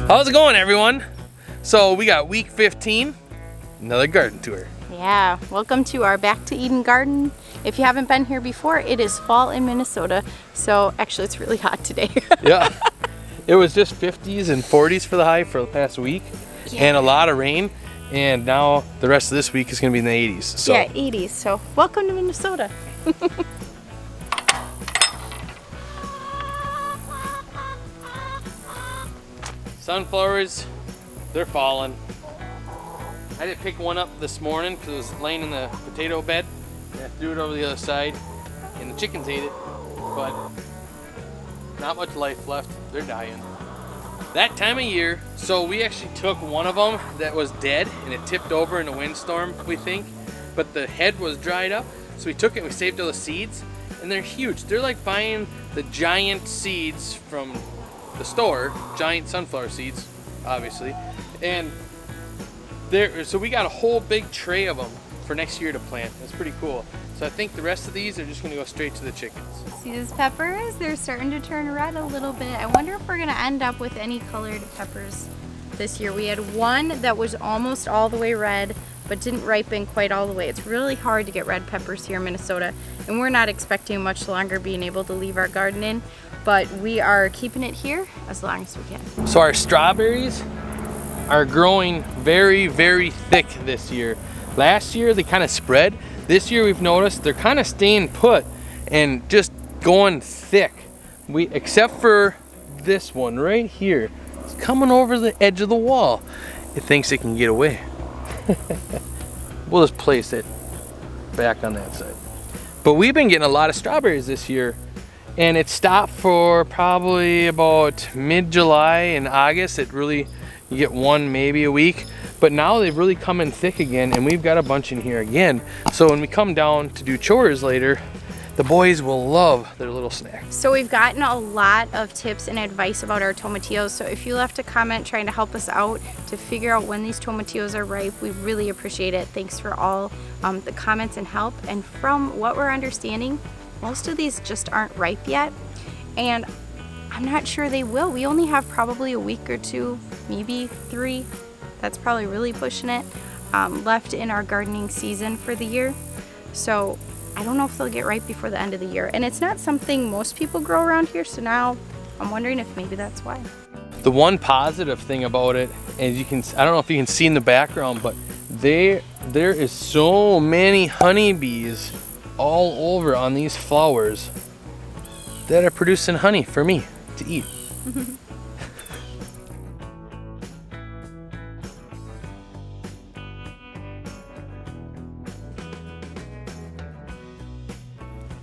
How's it going, everyone? So we got week 15, another garden tour. Yeah, welcome to our Back to Eden garden. If you haven't been here before, it is fall in Minnesota. So actually it's really hot today. Yeah, it was just 50s and 40s for the high for the past week, and a lot of rain. And now the rest of this week is gonna be in the 80s. So. Yeah, 80s, so welcome to Minnesota. Sunflowers, they're falling. I did pick one up this morning because it was laying in the potato bed. I threw it over the other side and the chickens ate it, but not much life left. They're dying. That time of year, so we actually took one of them that was dead and it tipped over in a windstorm, we think, but the head was dried up. So we took it and we saved all the seeds, and they're huge. They're like buying the giant seeds from the store, giant sunflower seeds, obviously, and so we got a whole big tray of them for next year to plant. That's pretty cool. So I think the rest of these are just going to go straight to the chickens. See these peppers? They're starting to turn red a little bit. I wonder if we're going to end up with any colored peppers this year. We had one that was almost all the way red, but didn't ripen quite all the way. It's really hard to get red peppers here in Minnesota, and we're not expecting much longer being able to leave our garden in, but we are keeping it here as long as we can. So our strawberries are growing very, very thick this year. Last year they kind of spread. This year we've noticed they're kind of staying put and just going thick. Except for this one right here. It's coming over the edge of the wall. It thinks it can get away. We'll just place it back on that side. But we've been getting a lot of strawberries this year, and it stopped for probably about mid-July and August. You get one maybe a week, but now they've really come in thick again, and we've got a bunch in here again. So when we come down to do chores later, the boys will love their little snack. So we've gotten a lot of tips and advice about our tomatillos. So if you left a comment trying to help us out to figure out when these tomatillos are ripe, we really appreciate it. Thanks for all the comments and help. And from what we're understanding, most of these just aren't ripe yet. And I'm not sure they will. We only have probably a week or two, maybe 3. That's probably really pushing it, left in our gardening season for the year. So I don't know if they'll get ripe before the end of the year. And it's not something most people grow around here, so now I'm wondering if maybe that's why. The one positive thing about it, and I don't know if you can see in the background, but there is so many honeybees all over on these flowers that are producing honey for me to eat.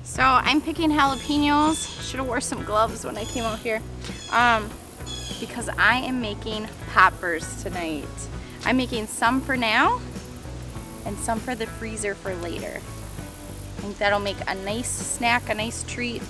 So I'm picking jalapenos. Should have wore some gloves when I came out here, because I am making poppers tonight. I'm making some for now and some for the freezer for later. I think that'll make a nice snack, a nice treat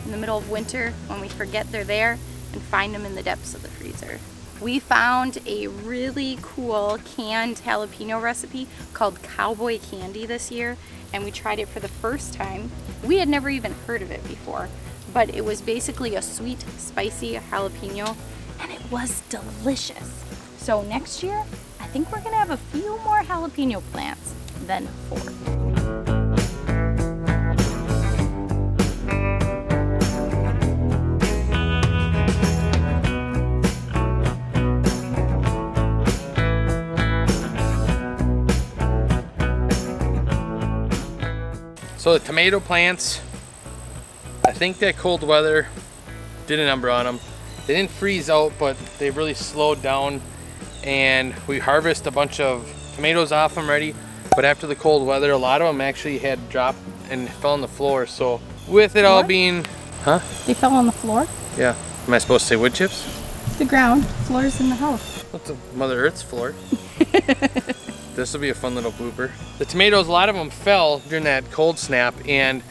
in the middle of winter when we forget they're there and find them in the depths of the freezer. We found a really cool canned jalapeno recipe called Cowboy Candy this year, and we tried it for the first time. We had never even heard of it before, but it was basically a sweet, spicy jalapeno, and it was delicious. So next year, I think we're gonna have a few more jalapeno plants than 4. So the tomato plants, I think that cold weather did a number on them. They didn't freeze out, but they really slowed down, and we harvest a bunch of tomatoes off them ready. But after the cold weather, a lot of them actually had dropped and fell on the floor. So with it all being, They fell on the floor? Yeah. Am I supposed to say wood chips? The ground. Floor's in the house. What's Mother Earth's floor? This will be a fun little blooper. The tomatoes, a lot of them fell during that cold snap, and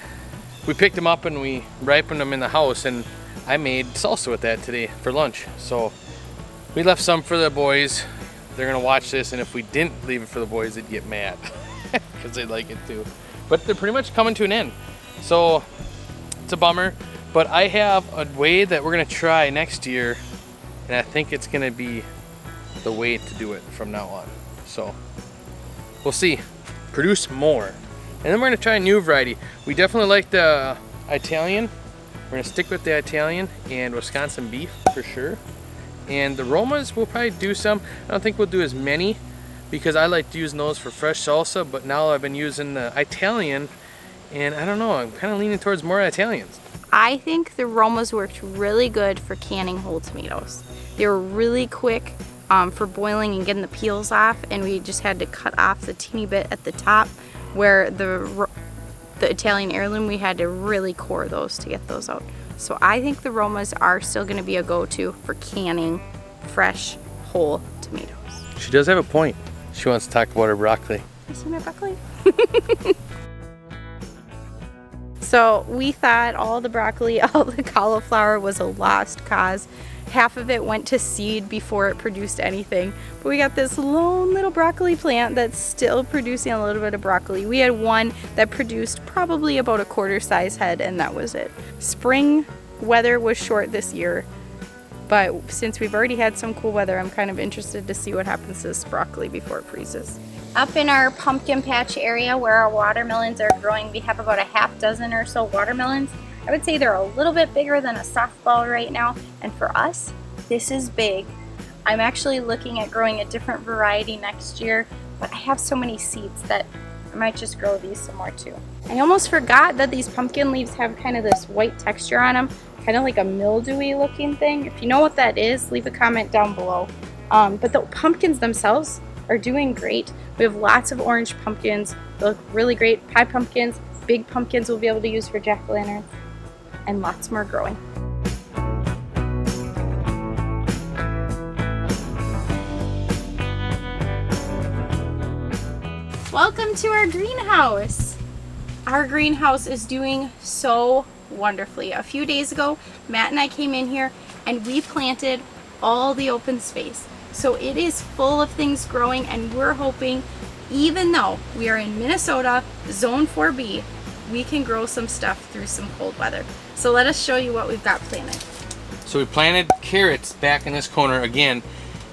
we picked them up and we ripened them in the house, and I made salsa with that today for lunch. So we left some for the boys. They're gonna watch this, and if we didn't leave it for the boys, they'd get mad because they like it too. But they're pretty much coming to an end. So it's a bummer, but I have a way that we're gonna try next year and I think it's gonna be the way to do it from now on. So we'll see. Produce more. And then we're gonna try a new variety. We definitely like the Italian. We're gonna stick with the Italian and Wisconsin beef for sure. And the Romas, we'll probably do some. I don't think we'll do as many because I like using those for fresh salsa, but now I've been using the Italian, and I don't know, I'm kind of leaning towards more Italians. I think the Romas worked really good for canning whole tomatoes. They were really quick for boiling and getting the peels off, and we just had to cut off the teeny bit at the top, where the Italian heirloom, we had to really core those to get those out. So I think the Romas are still going to be a go-to for canning fresh whole tomatoes. She does have a point. She wants to talk about her broccoli. You see my broccoli? So we thought all the broccoli, all the cauliflower was a lost cause. Half of it went to seed before it produced anything. But we got this lone little broccoli plant that's still producing a little bit of broccoli. We had one that produced probably about a quarter size head, and that was it. Spring weather was short this year, but since we've already had some cool weather, I'm kind of interested to see what happens to this broccoli before it freezes. Up in our pumpkin patch area where our watermelons are growing, we have about a half dozen or so watermelons. I would say they're a little bit bigger than a softball right now, and for us, this is big. I'm actually looking at growing a different variety next year, but I have so many seeds that I might just grow these some more too. I almost forgot that these pumpkin leaves have kind of this white texture on them, kind of like a mildewy looking thing. If you know what that is, leave a comment down below. But the pumpkins themselves are doing great. We have lots of orange pumpkins. They look really great. Pie pumpkins, big pumpkins we'll be able to use for jack-o'-lanterns, and lots more growing. Welcome to our greenhouse. Our greenhouse is doing so wonderfully. A few days ago, Matt and I came in here and we planted all the open space. So it is full of things growing, and we're hoping, even though we are in Minnesota, Zone 4B, we can grow some stuff through some cold weather. So let us show you what we've got planted. So we planted carrots back in this corner again.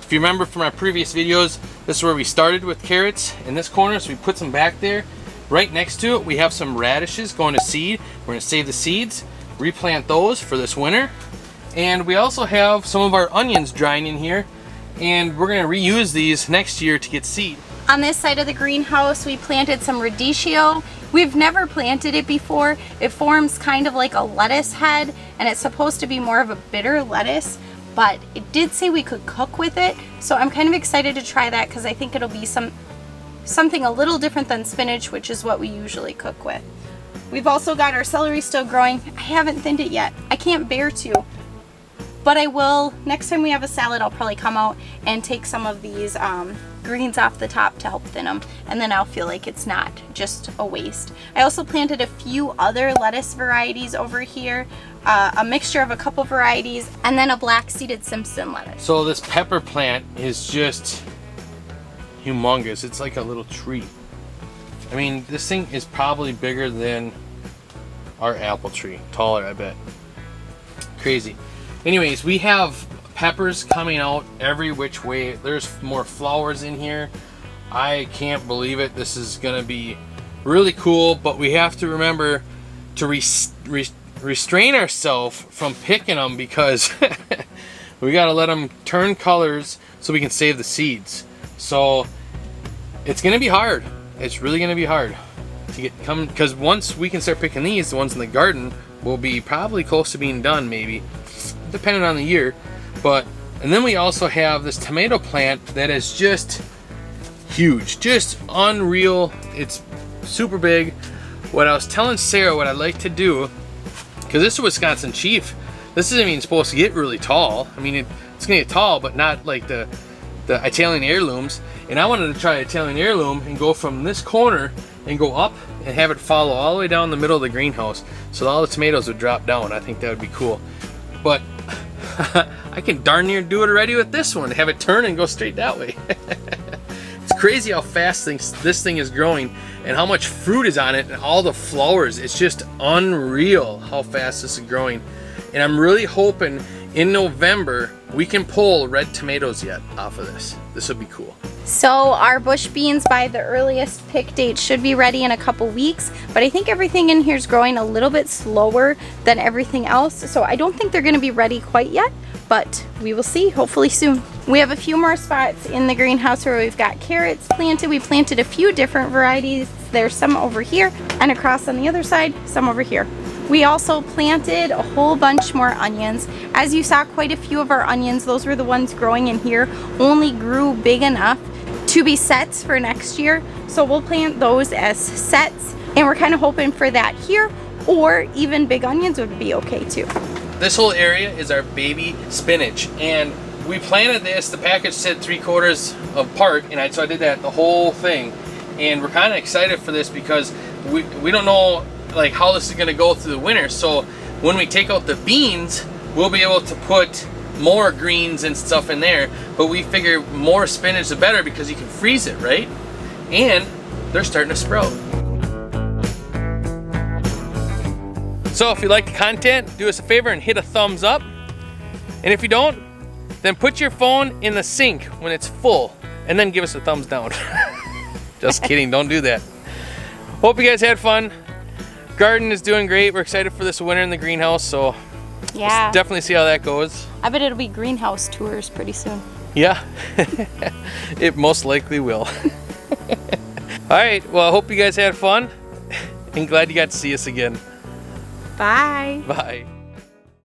If you remember from our previous videos, this is where we started with carrots in this corner, so we put some back there. Right next to it, we have some radishes going to seed. We're gonna save the seeds, replant those for this winter. And we also have some of our onions drying in here, and we're gonna reuse these next year to get seed. On this side of the greenhouse, we planted some radicchio. We've never planted it before. It forms kind of like a lettuce head, and it's supposed to be more of a bitter lettuce, but it did say we could cook with it. So I'm kind of excited to try that because I think it'll be something a little different than spinach, which is what we usually cook with. We've also got our celery still growing. I haven't thinned it yet. I can't bear to, but I will. Next time we have a salad, I'll probably come out and take some of these greens off the top to help thin them, and then I'll feel like it's not just a waste. I also planted a few other lettuce varieties over here, a mixture of a couple varieties, and then a black seeded Simpson lettuce. So this pepper plant is just humongous. It's like a little tree. I mean, this thing is probably bigger than our apple tree. Taller, I bet. Crazy. Anyways, we have peppers coming out every which way. There's more flowers in here. I can't believe it. This is gonna be really cool, but we have to remember to restrain ourselves from picking them because we gotta let them turn colors so we can save the seeds. So it's gonna be hard. It's really gonna be hard to come, because once we can start picking these, the ones in the garden will be probably close to being done, maybe, depending on the year. And then we also have this tomato plant that is just huge, just unreal. It's super big. What I was telling Sarah what I'd like to do, because this is Wisconsin Chief, this isn't even supposed to get really tall. I mean, it's gonna get tall, but not like the Italian heirlooms. And I wanted to try Italian heirloom and go from this corner and go up and have it follow all the way down the middle of the greenhouse, so all the tomatoes would drop down. I think that would be cool. But I can darn near do it already with this one. Have it turn and go straight that way. It's crazy how fast this thing is growing and how much fruit is on it and all the flowers. It's just unreal how fast this is growing. And I'm really hoping in November, we can pull red tomatoes yet off of this. This would be cool. So our bush beans by the earliest pick date should be ready in a couple weeks, but I think everything in here is growing a little bit slower than everything else. So I don't think they're gonna be ready quite yet, but we will see, hopefully soon. We have a few more spots in the greenhouse where we've got carrots planted. We planted a few different varieties. There's some over here and across on the other side, some over here. We also planted a whole bunch more onions. As you saw, quite a few of our onions, those were the ones growing in here, only grew big enough to be sets for next year. So we'll plant those as sets, and we're kind of hoping for that here, or even big onions would be okay too. This whole area is our baby spinach, and we planted this, the package said 3/4 apart, and so I did that the whole thing. And we're kind of excited for this because we don't know like how this is going to go through the winter. So when we take out the beans, we'll be able to put more greens and stuff in there, but we figure more spinach the better because you can freeze it, right? And they're starting to sprout. So if you like the content, do us a favor and hit a thumbs up. And if you don't, then put your phone in the sink when it's full and then give us a thumbs down. Just kidding, don't do that. Hope you guys had fun. Garden is doing great. We're excited for this winter in the greenhouse, so yeah, let's definitely see how that goes. I bet it'll be greenhouse tours pretty soon. Yeah, it most likely will. All right, well, I hope you guys had fun and glad you got to see us again. Bye. Bye.